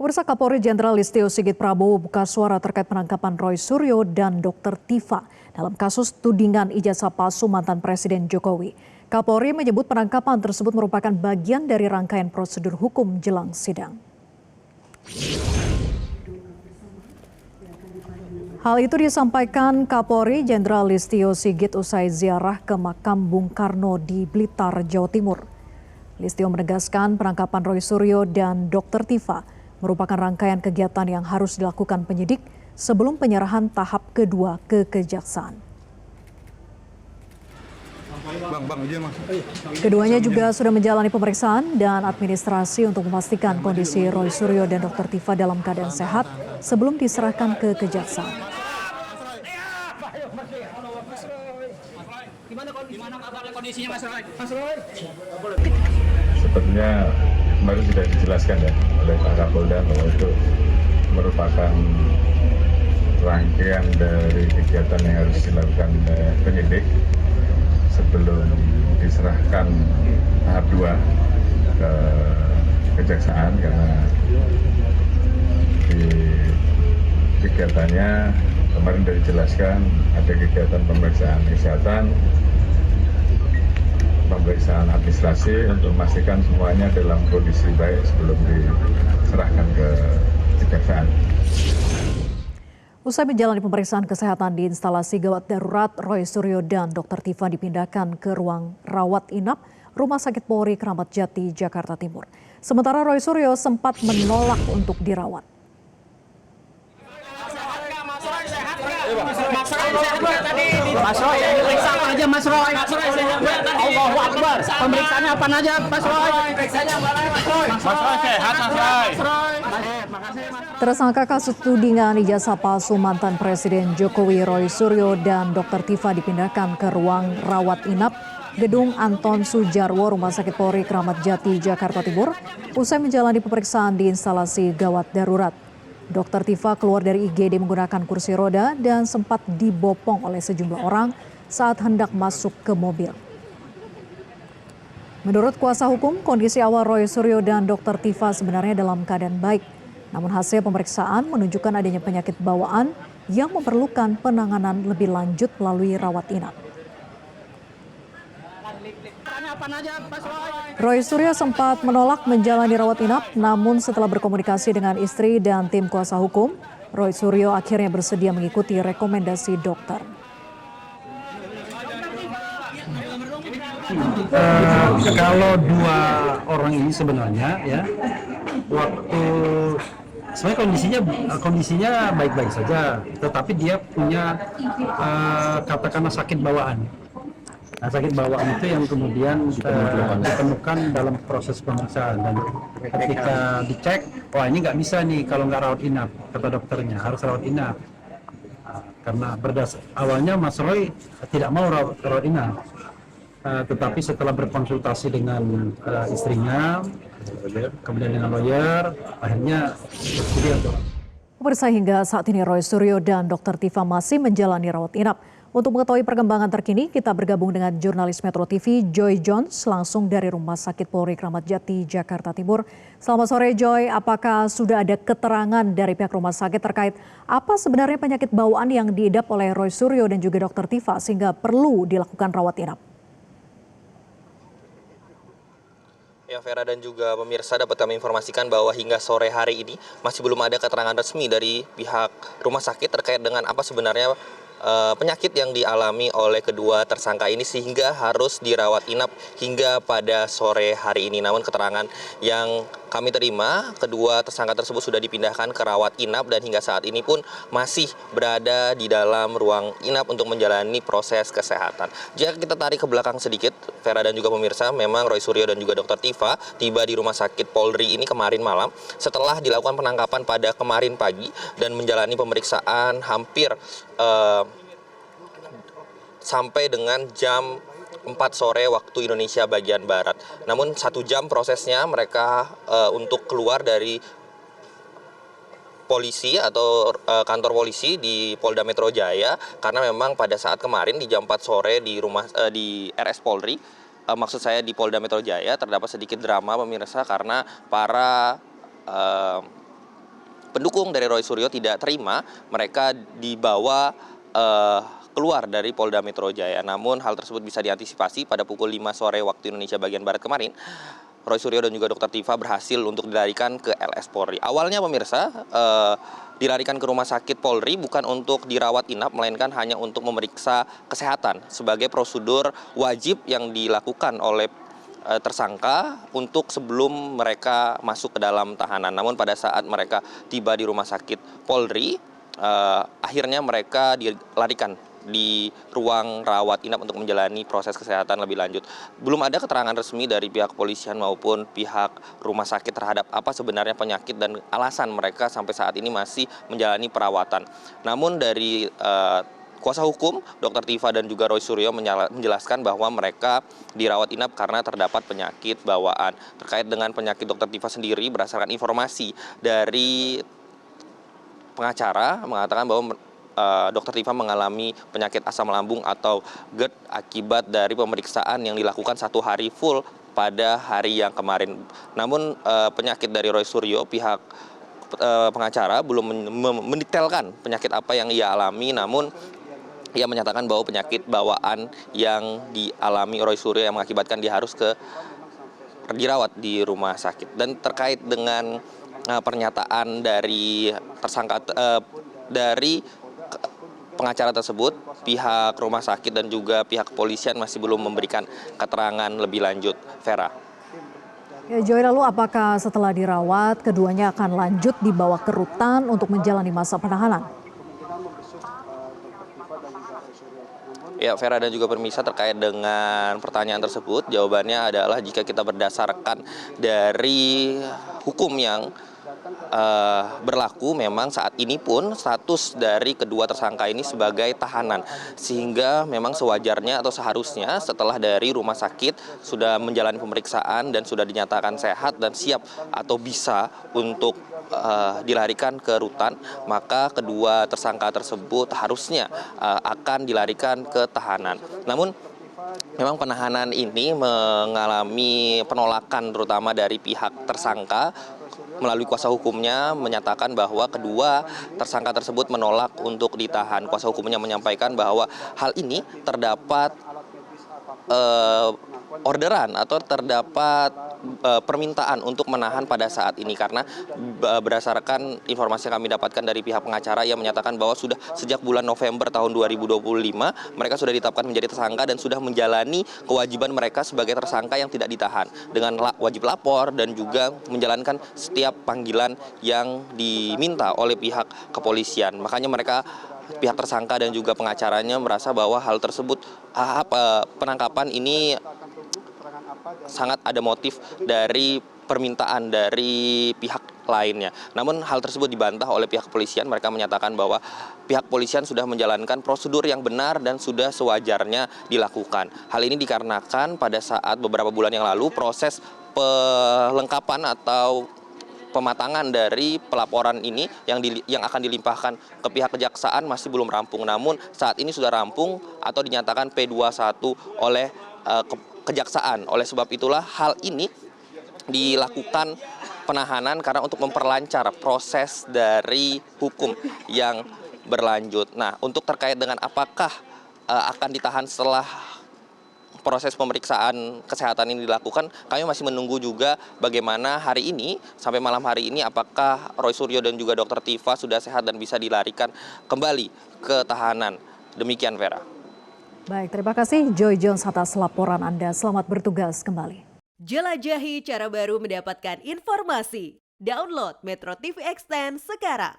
Pemirsa, Kapolri Jenderal Listio Sigit Prabowo buka suara terkait penangkapan Roy Suryo dan Dr. Tifa dalam kasus tudingan ijazah palsu mantan Presiden Jokowi. Kapolri menyebut penangkapan tersebut merupakan bagian dari rangkaian prosedur hukum jelang sidang. Hal itu disampaikan Kapolri Jenderal Listio Sigit usai ziarah ke makam Bung Karno di Blitar, Jawa Timur. Listio menegaskan penangkapan Roy Suryo dan Dr. Tifa merupakan rangkaian kegiatan yang harus dilakukan penyidik sebelum penyerahan tahap kedua ke kejaksaan. Keduanya juga sudah menjalani pemeriksaan dan administrasi untuk memastikan kondisi Roy Suryo dan Dr. Tifa dalam keadaan sehat sebelum diserahkan ke kejaksaan. Sepertinya kemarin sudah dijelaskan ya oleh Pak Kapolda bahwa itu merupakan rangkaian dari kegiatan yang harus dilakukan penyidik sebelum diserahkan tahap 2 ke kejaksaan, karena di kegiatannya kemarin sudah dijelaskan ada kegiatan pemeriksaan kesehatan, pemeriksaan administrasi untuk memastikan semuanya dalam kondisi baik sebelum diserahkan ke kejaksaan. Usai menjalani pemeriksaan kesehatan di instalasi gawat darurat, Roy Suryo dan Dr. Tifa dipindahkan ke ruang rawat inap Rumah Sakit Polri Kramat Jati, Jakarta Timur. Sementara Roy Suryo sempat menolak untuk dirawat. Mas Roy, periksa apa aja Mas Roy? Allahu Akbar. Pemeriksaannya apa aja Mas Roy? Mas Roy sehat Mas Roy. Tersangka kasus tudingan ijazah palsu mantan Presiden Jokowi Roy Suryo dan Dr. Tifa dipindahkan ke ruang rawat inap Gedung Anton Sujarwo Rumah Sakit Polri Kramat Jati, Jakarta Timur usai menjalani pemeriksaan di instalasi gawat darurat. Dr. Tifa keluar dari IGD menggunakan kursi roda dan sempat dibopong oleh sejumlah orang saat hendak masuk ke mobil. Menurut kuasa hukum, kondisi awal Roy Suryo dan Dr. Tifa sebenarnya dalam keadaan baik. Namun hasil pemeriksaan menunjukkan adanya penyakit bawaan yang memerlukan penanganan lebih lanjut melalui rawat inap. Roy Suryo sempat menolak menjalani rawat inap, namun setelah berkomunikasi dengan istri dan tim kuasa hukum, Roy Suryo akhirnya bersedia mengikuti rekomendasi dokter. Kalau dua orang ini sebenarnya ya waktu sebenarnya kondisinya baik-baik saja, tetapi dia punya katakanlah sakit bawaan. Nah, sakit bawaan itu yang kemudian ditemukan dalam proses pemeriksaan, dan ketika dicek, wah ini nggak bisa nih kalau nggak rawat inap, kata dokternya harus rawat inap. Karena awalnya Mas Roy tidak mau rawat inap, tetapi setelah berkonsultasi dengan istrinya, kemudian dengan lawyer, akhirnya bersedia. Pemirsa, hingga saat ini Roy Suryo dan Dr. Tifa masih menjalani rawat inap. Untuk mengetahui perkembangan terkini, kita bergabung dengan jurnalis Metro TV Joy Jones langsung dari Rumah Sakit Polri Kramat Jati, Jakarta Timur. Selamat sore Joy, apakah sudah ada keterangan dari pihak rumah sakit terkait apa sebenarnya penyakit bawaan yang diidap oleh Roy Suryo dan juga Dr. Tifa sehingga perlu dilakukan rawat inap? Ya, Vera dan juga pemirsa, dapat kami informasikan bahwa hingga sore hari ini masih belum ada keterangan resmi dari pihak rumah sakit terkait dengan apa sebenarnya penyakit yang dialami oleh kedua tersangka ini sehingga harus dirawat inap hingga pada sore hari ini. Namun keterangan yang kami terima, kedua tersangka tersebut sudah dipindahkan ke rawat inap dan hingga saat ini pun masih berada di dalam ruang inap untuk menjalani proses kesehatan. Jika kita tarik ke belakang sedikit, Vera dan juga pemirsa, memang Roy Suryo dan juga Dr. Tifa tiba di Rumah Sakit Polri ini kemarin malam setelah dilakukan penangkapan pada kemarin pagi dan menjalani pemeriksaan hampir sampai dengan jam 4 sore waktu Indonesia bagian Barat. Namun 1 jam prosesnya mereka untuk keluar dari polisi atau kantor polisi di Polda Metro Jaya, karena memang pada saat kemarin di jam 4 sore di RS Polri, maksud saya di Polda Metro Jaya, terdapat sedikit drama pemirsa karena para pendukung dari Roy Suryo tidak terima mereka dibawa keluar dari Polda Metro Jaya. Namun hal tersebut bisa diantisipasi pada pukul 5 sore waktu Indonesia bagian Barat kemarin. Roy Suryo dan juga Dr. Tifa berhasil untuk dilarikan ke LS Polri. Awalnya pemirsa dilarikan ke rumah sakit Polri bukan untuk dirawat inap, melainkan hanya untuk memeriksa kesehatan sebagai prosedur wajib yang dilakukan oleh tersangka untuk sebelum mereka masuk ke dalam tahanan. Namun pada saat mereka tiba di rumah sakit Polri, akhirnya mereka dilarikan di ruang rawat inap untuk menjalani proses kesehatan lebih lanjut. Belum ada keterangan resmi dari pihak kepolisian maupun pihak rumah sakit terhadap apa sebenarnya penyakit dan alasan mereka sampai saat ini masih menjalani perawatan. Namun dari kuasa hukum Dr. Tifa dan juga Roy Suryo menjelaskan bahwa mereka dirawat inap karena terdapat penyakit bawaan. Terkait dengan penyakit Dr. Tifa sendiri, berdasarkan informasi dari pengacara mengatakan bahwa Dr. Tifa mengalami penyakit asam lambung atau GERD akibat dari pemeriksaan yang dilakukan 1 hari full pada hari yang kemarin. Namun penyakit dari Roy Suryo, pihak pengacara belum mendetailkan penyakit apa yang ia alami, namun ia menyatakan bahwa penyakit bawaan yang dialami Roy Suryo yang mengakibatkan dia harus dirawat di rumah sakit. Dan terkait dengan pernyataan dari tersangka dari pengacara tersebut, pihak rumah sakit dan juga pihak kepolisian masih belum memberikan keterangan lebih lanjut. Vera. Ya, Joy, lalu apakah setelah dirawat keduanya akan lanjut dibawa ke rutan untuk menjalani masa penahanan? Ya, Vera dan juga pemirsa, terkait dengan pertanyaan tersebut, jawabannya adalah jika kita berdasarkan dari hukum yang berlaku, memang saat ini pun status dari kedua tersangka ini sebagai tahanan, sehingga memang sewajarnya atau seharusnya setelah dari rumah sakit sudah menjalani pemeriksaan dan sudah dinyatakan sehat dan siap atau bisa untuk dilarikan ke rutan, maka kedua tersangka tersebut harusnya akan dilarikan ke tahanan. Namun memang penahanan ini mengalami penolakan terutama dari pihak tersangka. Melalui kuasa hukumnya menyatakan bahwa kedua tersangka tersebut menolak untuk ditahan. Kuasa hukumnya menyampaikan bahwa hal ini terdapat orderan atau terdapat permintaan untuk menahan pada saat ini, karena berdasarkan informasi yang kami dapatkan dari pihak pengacara yang menyatakan bahwa sudah sejak bulan November tahun 2025 mereka sudah ditetapkan menjadi tersangka dan sudah menjalani kewajiban mereka sebagai tersangka yang tidak ditahan dengan wajib lapor dan juga menjalankan setiap panggilan yang diminta oleh pihak kepolisian. Makanya mereka, pihak tersangka dan juga pengacaranya merasa bahwa hal tersebut, penangkapan ini sangat ada motif dari permintaan dari pihak lainnya. Namun hal tersebut dibantah oleh pihak kepolisian. Mereka menyatakan bahwa pihak kepolisian sudah menjalankan prosedur yang benar dan sudah sewajarnya dilakukan. Hal ini dikarenakan pada saat beberapa bulan yang lalu proses pelengkapan atau pematangan dari pelaporan ini yang akan dilimpahkan ke pihak kejaksaan masih belum rampung. Namun saat ini sudah rampung atau dinyatakan P21 oleh kejaksaan. Oleh sebab itulah hal ini dilakukan penahanan karena untuk memperlancar proses dari hukum yang berlanjut. Nah, untuk terkait dengan apakah akan ditahan setelah proses pemeriksaan kesehatan ini dilakukan, kami masih menunggu juga bagaimana hari ini, sampai malam hari ini, apakah Roy Suryo dan juga Dr. Tifa sudah sehat dan bisa dilarikan kembali ke tahanan. Demikian, Vera. Baik, terima kasih Joy Jones atas laporan Anda. Selamat bertugas kembali. Jelajahi cara baru mendapatkan informasi. Download Metro TV Extend sekarang.